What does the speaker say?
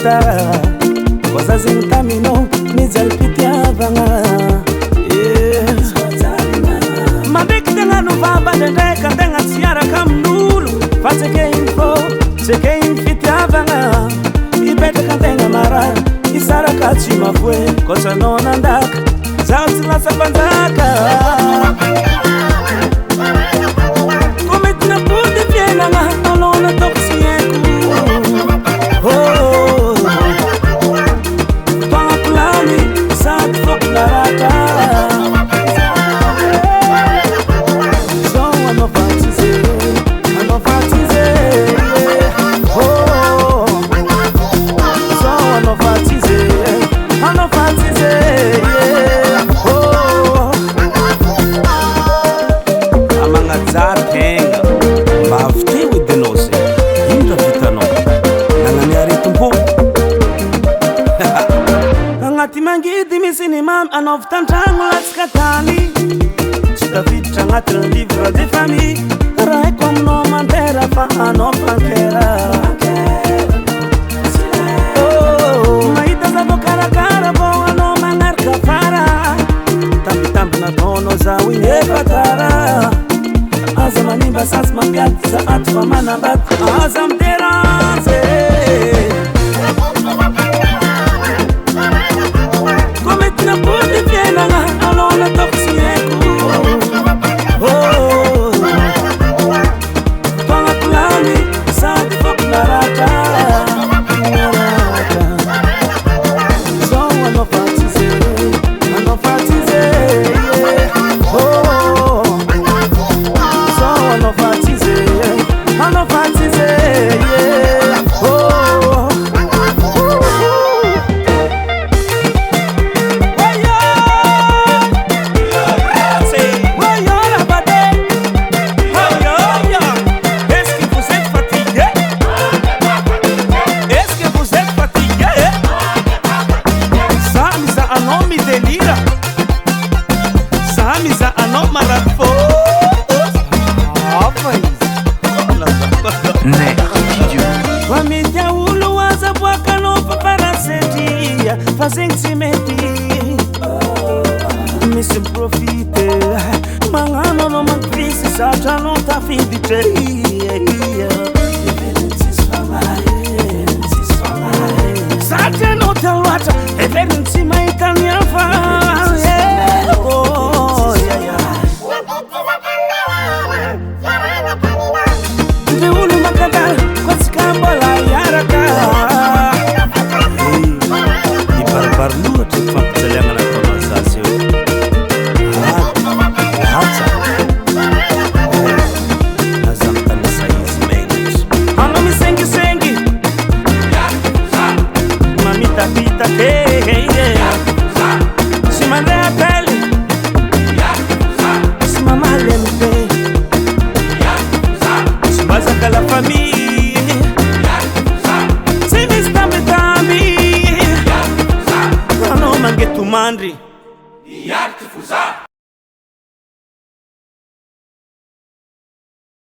loatra wazazi mtamino nizalpitiavanga mabiki tenga nuvaba dendeka tenga tsiara kamnulu fateke info seke infitiavanga ibete kantenga mara isara kachima fwe kosa nona ndaka zautila sapanzaka kometina puti vienanga alona toksieku Pangakulami saat foklarata So anofatize Oh So anofatize Oh Amanga zatenga Mafti with the nose Inda vitano Nanganyari tumpo Ngati mangidi misini mam anoftan trangulat skatani Chita vitra ngati livre de famille Rai kom no mantera fa anofankera Oh maita za bokara kara bo ano manarka fara Tambi tambi na tono za wine patara Azam animba sas mambiat saat fa manabat Azam teranze Kometina puti vienanga alona toksieku Oh Pangakulami saat foklarata So anofatize Oh So anofatize Oh Fazem se medir, me se profite, mangano no man crise, já não tá fim de ter. Sabe não te loata, é verdade se mai caminhar faz. Oh de uno macadar, quase cambola yaraka. Parlua de família na colonização. Nós vamos sair menos. Mami sangue sangue. Mamita pita Se mandei a pele. Se mamá lembre. Se mais aquela família. Se me está me dando. Mangetu mandri Yarti fuza